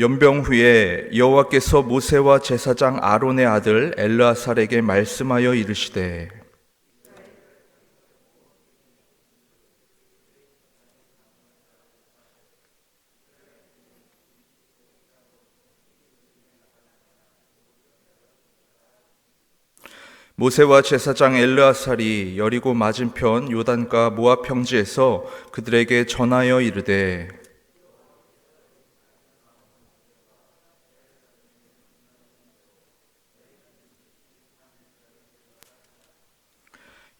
연병 후에 여호와께서 모세와 제사장 아론의 아들 엘르아살에게 말씀하여 이르시되, '모세와 제사장 엘르아살이 여리고 맞은편 요단가 모압 평지에서 그들에게 전하여 이르되,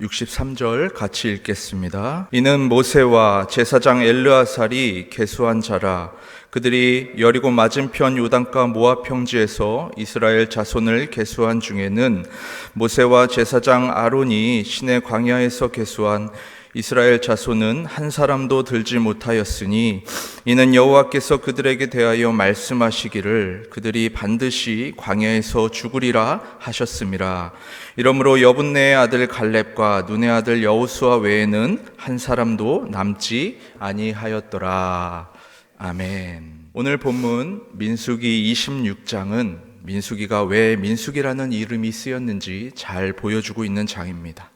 63절 같이 읽겠습니다. 이는 모세와 제사장 엘르아살이 계수한 자라. 그들이 여리고 맞은편 요단가 모압 평지에서 이스라엘 자손을 계수한 중에는 모세와 제사장 아론이 시내 광야에서 계수한 이스라엘 자손은 한 사람도 들지 못하였으니, 이는 여호와께서 그들에게 대하여 말씀하시기를 그들이 반드시 광야에서 죽으리라 하셨음이라. 이러므로 여분네의 아들 갈렙과 눈의 아들 여호수아 외에는 한 사람도 남지 아니하였더라. 아멘. 오늘 본문 민수기 26장은 민수기가 왜 민수기라는 이름이 쓰였는지 잘 보여주고 있는 장입니다.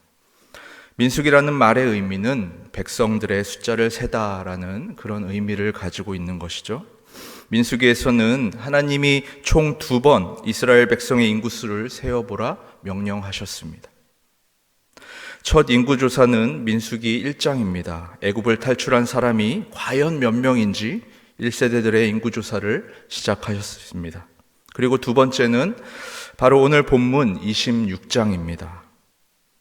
민수기라는 말의 의미는 백성들의 숫자를 세다라는 그런 의미를 가지고 있는 것이죠. 민수기에서는 하나님이 총 2번 이스라엘 백성의 인구수를 세어보라 명령하셨습니다. 첫 인구조사는 민수기 1장입니다. 애굽을 탈출한 사람이 과연 몇 명인지 1세대들의 인구조사를 시작하셨습니다. 그리고 두 번째는 바로 오늘 본문 26장입니다.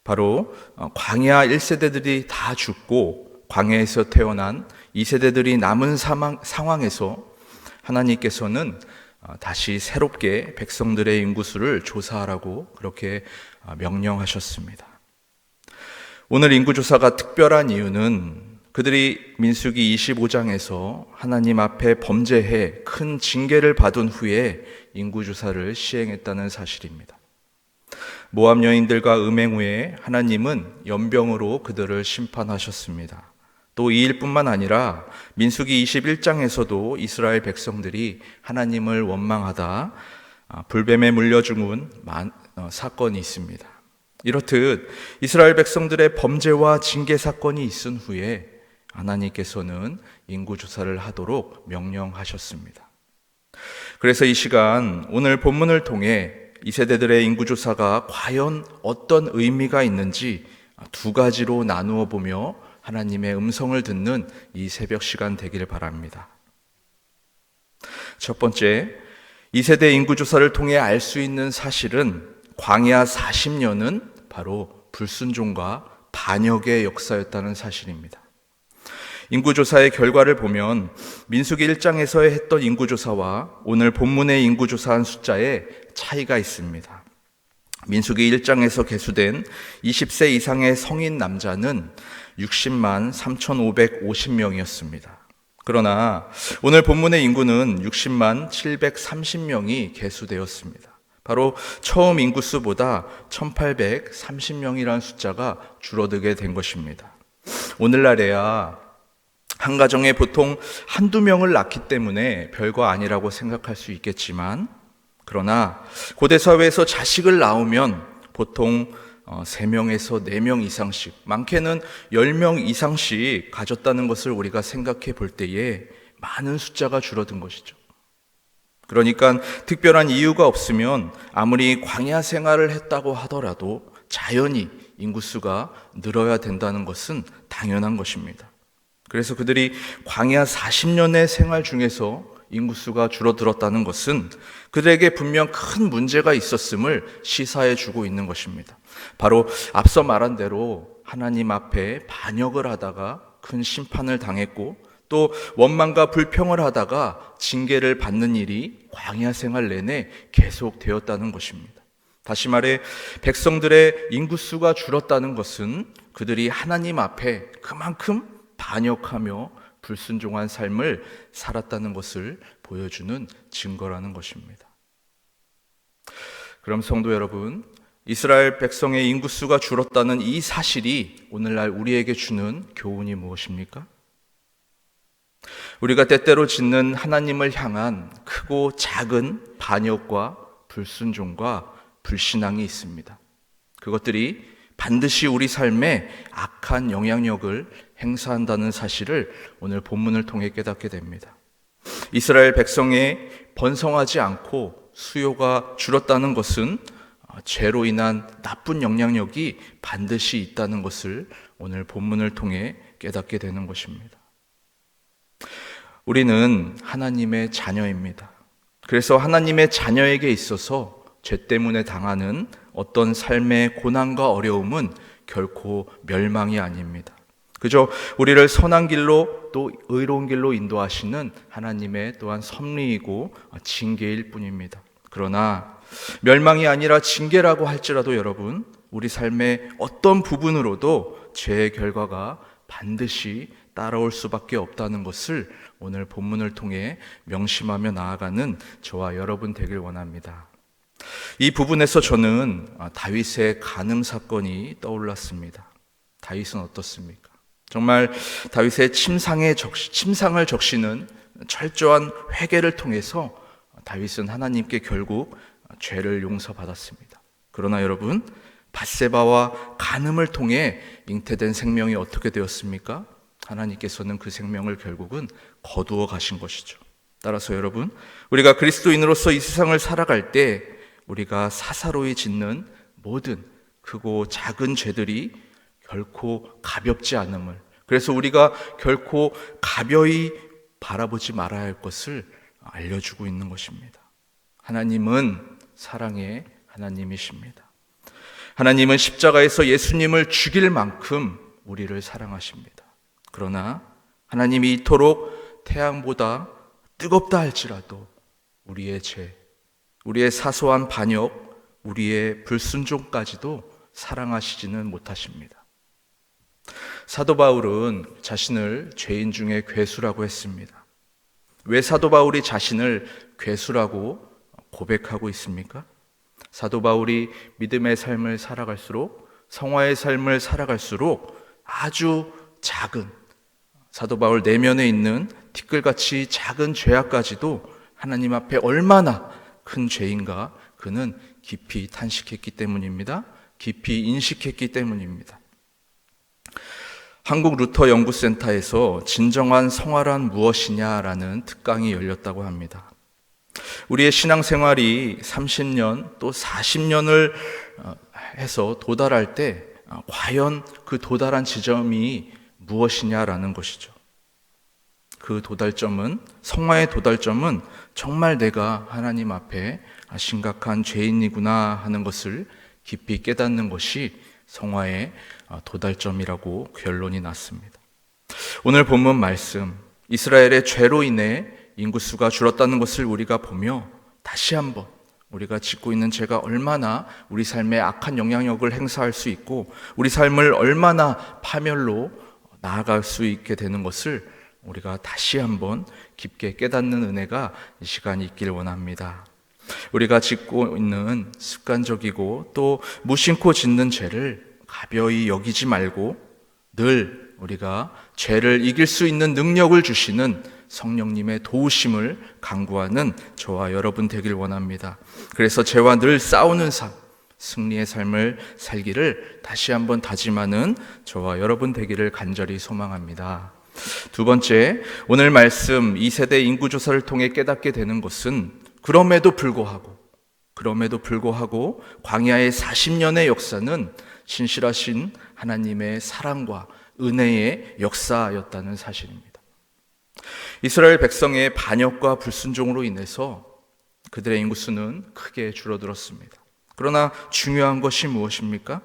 바로 광야 1세대들이 다 죽고 광야에서 태어난 2세대들이 남은 상황에서 하나님께서는 다시 새롭게 백성들의 인구수를 조사하라고 그렇게 명령하셨습니다. 오늘 인구조사가 특별한 이유는 그들이 민수기 25장에서 하나님 앞에 범죄해 큰 징계를 받은 후에 인구조사를 시행했다는 사실입니다. 모압 여인들과 음행 후에 하나님은 연병으로 그들을 심판하셨습니다. 또 이 일뿐만 아니라 민수기 21장에서도 이스라엘 백성들이 하나님을 원망하다 불뱀에 물려 죽은 사건이 있습니다. 이렇듯 이스라엘 백성들의 범죄와 징계 사건이 있은 후에 하나님께서는 인구조사를 하도록 명령하셨습니다. 그래서 이 시간 오늘 본문을 통해 이 세대들의 인구조사가 과연 어떤 의미가 있는지 두 가지로 나누어 보며 하나님의 음성을 듣는 이 새벽 시간 되기를 바랍니다. 첫 번째, 이 세대 인구조사를 통해 알 수 있는 사실은 광야 40년은 바로 불순종과 반역의 역사였다는 사실입니다. 인구조사의 결과를 보면 민수기 1장에서 했던 인구조사와 오늘 본문의 인구조사한 숫자에 차이가 있습니다. 민수기 1장에서 계수된 20세 이상의 성인 남자는 60만 3,550명이었습니다. 그러나 오늘 본문의 인구는 60만 730명이 계수되었습니다. 바로 처음 인구수보다 1,830명이라는 숫자가 줄어들게 된 것입니다. 오늘날에야 한 가정에 보통 한두 명을 낳기 때문에 별거 아니라고 생각할 수 있겠지만, 그러나 고대 사회에서 자식을 낳으면 보통 3명에서 4명 이상씩, 많게는 10명 이상씩 가졌다는 것을 우리가 생각해 볼 때에 많은 숫자가 줄어든 것이죠. 그러니까 특별한 이유가 없으면 아무리 광야 생활을 했다고 하더라도 자연히 인구수가 늘어야 된다는 것은 당연한 것입니다. 그래서 그들이 광야 40년의 생활 중에서 인구수가 줄어들었다는 것은 그들에게 분명 큰 문제가 있었음을 시사해 주고 있는 것입니다. 바로 앞서 말한 대로 하나님 앞에 반역을 하다가 큰 심판을 당했고, 또 원망과 불평을 하다가 징계를 받는 일이 광야 생활 내내 계속되었다는 것입니다. 다시 말해 백성들의 인구수가 줄었다는 것은 그들이 하나님 앞에 그만큼 반역하며 불순종한 삶을 살았다는 것을 보여주는 증거라는 것입니다. 그럼 성도 여러분, 이스라엘 백성의 인구수가 줄었다는 이 사실이 오늘날 우리에게 주는 교훈이 무엇입니까? 우리가 때때로 짓는 하나님을 향한 크고 작은 반역과 불순종과 불신앙이 있습니다. 그것들이 반드시 우리 삶에 악한 영향력을 행사한다는 사실을 오늘 본문을 통해 깨닫게 됩니다. 이스라엘 백성의 번성하지 않고 수요가 줄었다는 것은 죄로 인한 나쁜 영향력이 반드시 있다는 것을 오늘 본문을 통해 깨닫게 되는 것입니다. 우리는 하나님의 자녀입니다. 그래서 하나님의 자녀에게 있어서 죄 때문에 당하는 어떤 삶의 고난과 어려움은 결코 멸망이 아닙니다. 그저 우리를 선한 길로 또 의로운 길로 인도하시는 하나님의 또한 섭리이고 징계일 뿐입니다. 그러나 멸망이 아니라 징계라고 할지라도 여러분, 우리 삶의 어떤 부분으로도 죄의 결과가 반드시 따라올 수밖에 없다는 것을 오늘 본문을 통해 명심하며 나아가는 저와 여러분 되길 원합니다. 이 부분에서 저는 다윗의 간음 사건이 떠올랐습니다. 다윗은 어떻습니까? 정말 다윗의 침상을 적시는 철저한 회개를 통해서 다윗은 하나님께 결국 죄를 용서받았습니다. 그러나 여러분, 밧세바와 간음을 통해 잉태된 생명이 어떻게 되었습니까? 하나님께서는 그 생명을 결국은 거두어 가신 것이죠. 따라서 여러분, 우리가 그리스도인으로서 이 세상을 살아갈 때 우리가 사사로이 짓는 모든 크고 작은 죄들이 결코 가볍지 않음을, 그래서 우리가 결코 가벼이 바라보지 말아야 할 것을 알려주고 있는 것입니다. 하나님은 사랑의 하나님이십니다. 하나님은 십자가에서 예수님을 죽일 만큼 우리를 사랑하십니다. 그러나 하나님이 이토록 태양보다 뜨겁다 할지라도 우리의 죄, 우리의 사소한 반역, 우리의 불순종까지도 사랑하시지는 못하십니다. 사도 바울은 자신을 죄인 중에 괴수라고 했습니다. 왜 사도 바울이 자신을 괴수라고 고백하고 있습니까? 사도 바울이 믿음의 삶을 살아갈수록, 성화의 삶을 살아갈수록 아주 작은, 사도 바울 내면에 있는 티끌같이 작은 죄악까지도 하나님 앞에 얼마나 큰 죄인가 그는 깊이 탄식했기 때문입니다. 깊이 인식했기 때문입니다. 한국 루터 연구센터에서 진정한 성화란 무엇이냐라는 특강이 열렸다고 합니다. 우리의 신앙생활이 30년 또 40년을 해서 도달할 때 과연 그 도달한 지점이 무엇이냐라는 것이죠. 그 도달점은, 성화의 도달점은 정말 내가 하나님 앞에 심각한 죄인이구나 하는 것을 깊이 깨닫는 것이 성화의 도달점이라고 결론이 났습니다. 오늘 본문 말씀, 이스라엘의 죄로 인해 인구수가 줄었다는 것을 우리가 보며 다시 한번 우리가 짓고 있는 죄가 얼마나 우리 삶에 악한 영향력을 행사할 수 있고 우리 삶을 얼마나 파멸로 나아갈 수 있게 되는 것을 우리가 다시 한번 깊게 깨닫는 은혜가 이 시간이 있길 원합니다. 우리가 짓고 있는 습관적이고 또 무심코 짓는 죄를 가벼이 여기지 말고 늘 우리가 죄를 이길 수 있는 능력을 주시는 성령님의 도우심을 간구하는 저와 여러분 되길 원합니다. 그래서 죄와 늘 싸우는 삶, 승리의 삶을 살기를 다시 한번 다짐하는 저와 여러분 되기를 간절히 소망합니다. 두 번째, 오늘 말씀 2세대 인구조사를 통해 깨닫게 되는 것은 그럼에도 불구하고 광야의 40년의 역사는 신실하신 하나님의 사랑과 은혜의 역사였다는 사실입니다. 이스라엘 백성의 반역과 불순종으로 인해서 그들의 인구수는 크게 줄어들었습니다. 그러나 중요한 것이 무엇입니까?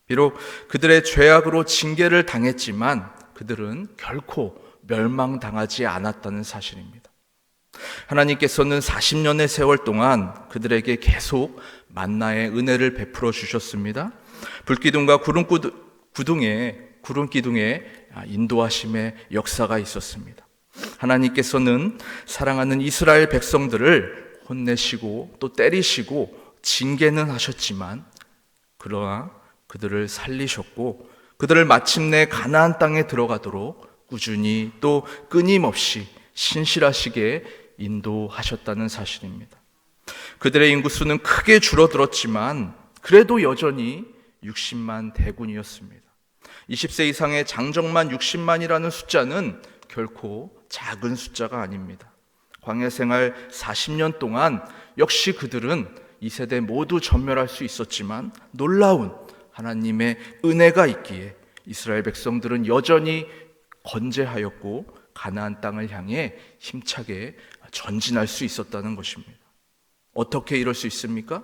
비록 그들의 죄악으로 징계를 당했지만 그들은 결코 멸망당하지 않았다는 사실입니다. 하나님께서는 40년의 세월 동안 그들에게 계속 만나의 은혜를 베풀어 주셨습니다. 불기둥과 구름 기둥의 인도하심의 역사가 있었습니다. 하나님께서는 사랑하는 이스라엘 백성들을 혼내시고 또 때리시고 징계는 하셨지만 그러나 그들을 살리셨고 그들을 마침내 가나안 땅에 들어가도록 꾸준히 또 끊임없이 신실하시게 인도하셨다는 사실입니다. 그들의 인구수는 크게 줄어들었지만 그래도 여전히 60만 대군이었습니다. 20세 이상의 장정만 60만이라는 숫자는 결코 작은 숫자가 아닙니다. 광야 생활 40년 동안 역시 그들은 이 세대 모두 전멸할 수 있었지만 놀라운 하나님의 은혜가 있기에 이스라엘 백성들은 여전히 건재하였고 가나안 땅을 향해 힘차게 전진할 수 있었다는 것입니다. 어떻게 이럴 수 있습니까?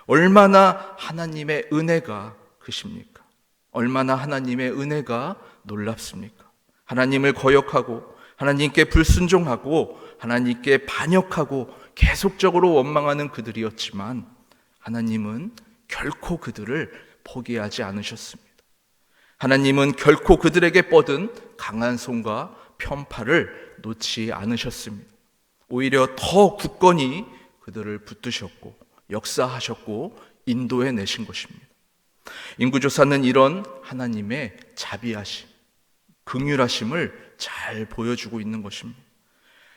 얼마나 하나님의 은혜가 크십니까? 얼마나 하나님의 은혜가 놀랍습니까? 하나님을 거역하고 하나님께 불순종하고 하나님께 반역하고 계속적으로 원망하는 그들이었지만 하나님은 결코 그들을 포기하지 않으셨습니다. 하나님은 결코 그들에게 뻗은 강한 손과 편팔을 놓지 않으셨습니다. 오히려 더 굳건히 그들을 붙드셨고 역사하셨고 인도해 내신 것입니다. 인구조사는 이런 하나님의 자비하심, 긍휼하심을 잘 보여주고 있는 것입니다.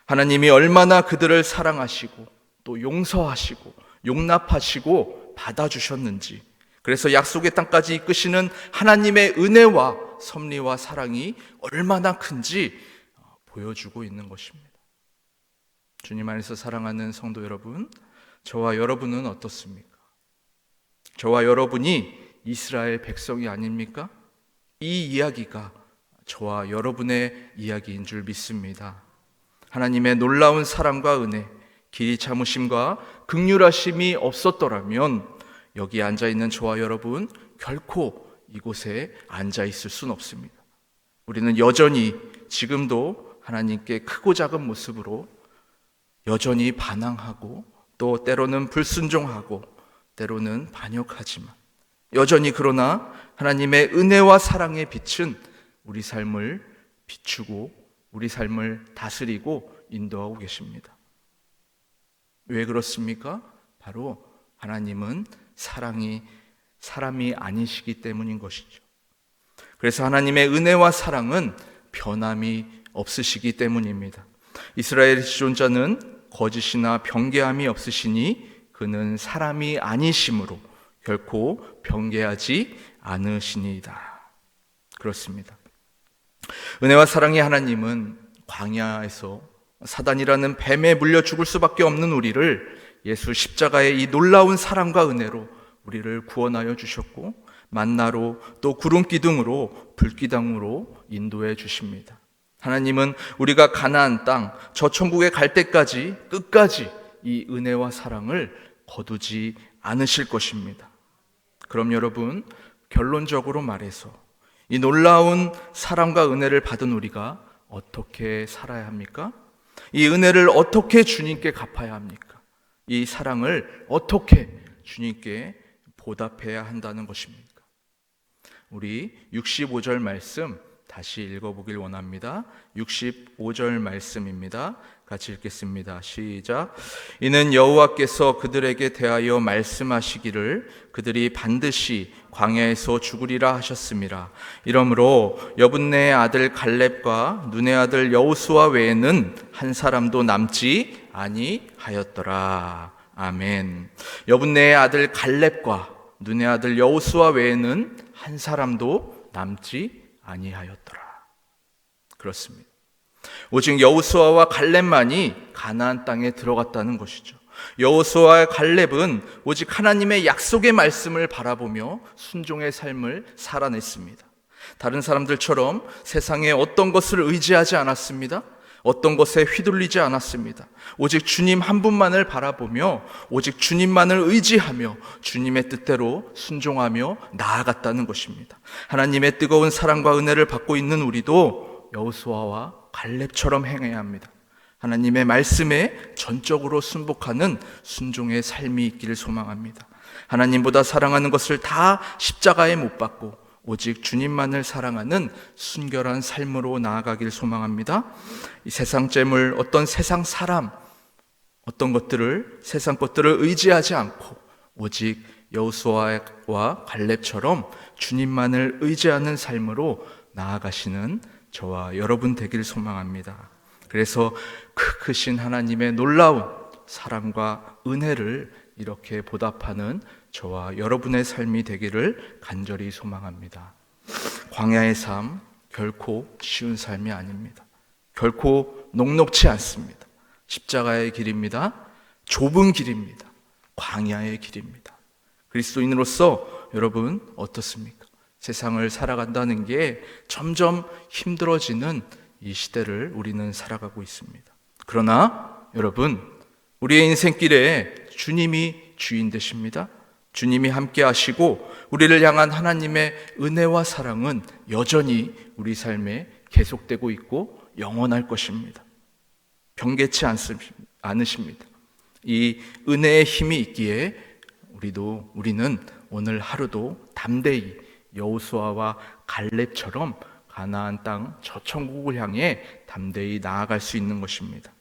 하나님이 얼마나 그들을 사랑하시고 또 용서하시고 용납하시고 받아주셨는지, 그래서 약속의 땅까지 이끄시는 하나님의 은혜와 섭리와 사랑이 얼마나 큰지 보여주고 있는 것입니다. 주님 안에서 사랑하는 성도 여러분, 저와 여러분은 어떻습니까? 저와 여러분이 이스라엘 백성이 아닙니까? 이 이야기가 저와 여러분의 이야기인 줄 믿습니다. 하나님의 놀라운 사랑과 은혜, 길이 참으심과 긍휼하심이 없었더라면 여기 앉아있는 저와 여러분 결코 이곳에 앉아있을 수는 없습니다. 우리는 여전히 지금도 하나님께 크고 작은 모습으로 여전히 반항하고 또 때로는 불순종하고 때로는 반역하지만 여전히 그러나 하나님의 은혜와 사랑의 빛은 우리 삶을 비추고 우리 삶을 다스리고 인도하고 계십니다. 왜 그렇습니까? 바로 하나님은 사람이 아니시기 때문인 것이죠. 그래서 하나님의 은혜와 사랑은 변함이 없으시기 때문입니다. 이스라엘의 지존자는 거짓이나 변개함이 없으시니 그는 사람이 아니심으로 결코 변개하지 않으시니이다. 그렇습니다. 은혜와 사랑의 하나님은 광야에서 사단이라는 뱀에 물려 죽을 수밖에 없는 우리를 예수 십자가의 이 놀라운 사랑과 은혜로 우리를 구원하여 주셨고 만나로 또 구름 기둥으로 불기둥으로 인도해 주십니다. 하나님은 우리가 가나안 땅 저 천국에 갈 때까지 끝까지 이 은혜와 사랑을 거두지 않으실 것입니다. 그럼 여러분, 결론적으로 말해서 이 놀라운 사랑과 은혜를 받은 우리가 어떻게 살아야 합니까? 이 은혜를 어떻게 주님께 갚아야 합니까? 이 사랑을 어떻게 주님께 보답해야 한다는 것입니까? 우리 65절 말씀 다시 읽어보길 원합니다. 65절 말씀입니다. 같이 읽겠습니다. 시작. 이는 여호와께서 그들에게 대하여 말씀하시기를 그들이 반드시 광야에서 죽으리라 하셨습니다. 이러므로 여분네의 아들 갈렙과 눈의 아들 여호수아 외에는 한 사람도 남지 아니하였더라. 아멘. 여분네의 아들 갈렙과 눈의 아들 여호수아 외에는 한 사람도 남지 아니하였더라. 그렇습니다. 오직 여호수아와 갈렙만이 가나안 땅에 들어갔다는 것이죠. 여호수아와 갈렙은 오직 하나님의 약속의 말씀을 바라보며 순종의 삶을 살아냈습니다. 다른 사람들처럼 세상에 어떤 것을 의지하지 않았습니다. 어떤 것에 휘둘리지 않았습니다. 오직 주님 한 분만을 바라보며 오직 주님만을 의지하며 주님의 뜻대로 순종하며 나아갔다는 것입니다. 하나님의 뜨거운 사랑과 은혜를 받고 있는 우리도 여호수아와 갈렙처럼 행해야 합니다. 하나님의 말씀에 전적으로 순복하는 순종의 삶이 있기를 소망합니다. 하나님보다 사랑하는 것을 다 십자가에 못 박고 오직 주님만을 사랑하는 순결한 삶으로 나아가길 소망합니다. 이 세상 재물, 어떤 세상 사람, 세상 것들을 의지하지 않고 오직 여호수아와 갈렙처럼 주님만을 의지하는 삶으로 나아가시는 저와 여러분 되길 소망합니다. 그래서 크신 하나님의 놀라운 사랑과 은혜를 이렇게 보답하는 저와 여러분의 삶이 되기를 간절히 소망합니다. 광야의 삶 결코 쉬운 삶이 아닙니다. 결코 녹록지 않습니다. 십자가의 길입니다. 좁은 길입니다. 광야의 길입니다. 그리스도인으로서 여러분 어떻습니까? 세상을 살아간다는 게 점점 힘들어지는 이 시대를 우리는 살아가고 있습니다. 그러나 여러분, 우리의 인생길에 주님이 주인 되십니다. 주님이 함께 하시고 우리를 향한 하나님의 은혜와 사랑은 여전히 우리 삶에 계속되고 있고 영원할 것입니다. 변개치 않으십니다. 이 은혜의 힘이 있기에 우리는 오늘 하루도 담대히 여호수아와 갈렙처럼 가나안 땅 저 천국을 향해 담대히 나아갈 수 있는 것입니다.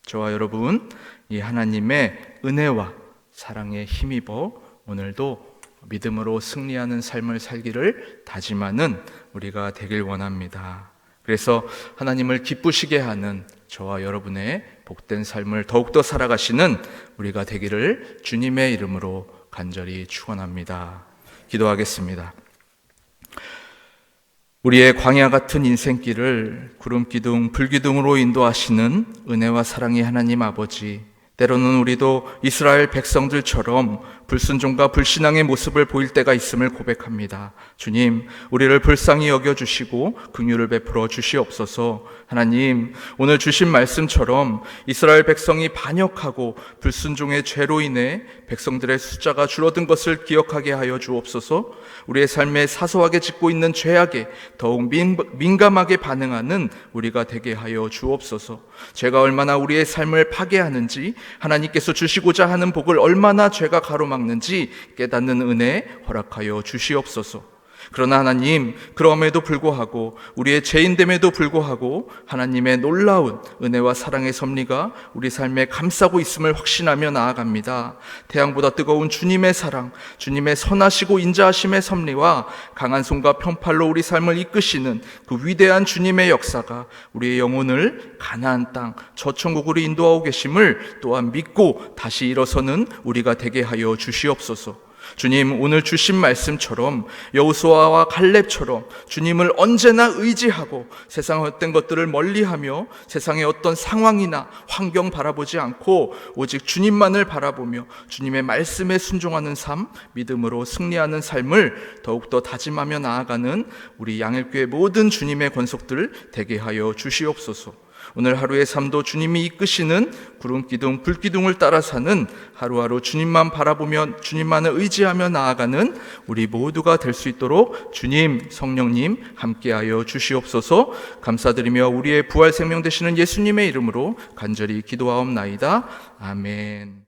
저와 여러분, 이 하나님의 은혜와 사랑에 힘입어 오늘도 믿음으로 승리하는 삶을 살기를 다짐하는 우리가 되길 원합니다. 그래서 하나님을 기쁘시게 하는 저와 여러분의 복된 삶을 더욱더 살아가시는 우리가 되기를 주님의 이름으로 간절히 축원합니다. 기도하겠습니다. 우리의 광야 같은 인생길을 구름기둥, 불기둥으로 인도하시는 은혜와 사랑의 하나님 아버지, 때로는 우리도 이스라엘 백성들처럼 불순종과 불신앙의 모습을 보일 때가 있음을 고백합니다. 주님, 우리를 불쌍히 여겨주시고 긍휼을 베풀어 주시옵소서. 하나님, 오늘 주신 말씀처럼 이스라엘 백성이 반역하고 불순종의 죄로 인해 백성들의 숫자가 줄어든 것을 기억하게 하여 주옵소서. 우리의 삶에 사소하게 짓고 있는 죄악에 더욱 민감하게 반응하는 우리가 되게 하여 주옵소서. 죄가 얼마나 우리의 삶을 파괴하는지, 하나님께서 주시고자 하는 복을 얼마나 죄가 가로막는지 깨닫는 은혜 허락하여 주시옵소서. 그러나 하나님, 그럼에도 불구하고 우리의 죄인됨에도 불구하고 하나님의 놀라운 은혜와 사랑의 섭리가 우리 삶에 감싸고 있음을 확신하며 나아갑니다. 태양보다 뜨거운 주님의 사랑, 주님의 선하시고 인자하심의 섭리와 강한 손과 편팔로 우리 삶을 이끄시는 그 위대한 주님의 역사가 우리의 영혼을 가나안 땅 저 천국으로 인도하고 계심을 또한 믿고 다시 일어서는 우리가 되게 하여 주시옵소서. 주님, 오늘 주신 말씀처럼 여호수아와 갈렙처럼 주님을 언제나 의지하고 세상의 어떤 것들을 멀리하며 세상의 어떤 상황이나 환경 바라보지 않고 오직 주님만을 바라보며 주님의 말씀에 순종하는 삶, 믿음으로 승리하는 삶을 더욱더 다짐하며 나아가는 우리 양일교회 모든 주님의 권속들 되게 하여 주시옵소서. 오늘 하루의 삶도 주님이 이끄시는 구름기둥, 불기둥을 따라 사는 하루하루 주님만 바라보며 주님만을 의지하며 나아가는 우리 모두가 될 수 있도록 주님, 성령님 함께하여 주시옵소서. 감사드리며 우리의 부활 생명 되시는 예수님의 이름으로 간절히 기도하옵나이다. 아멘.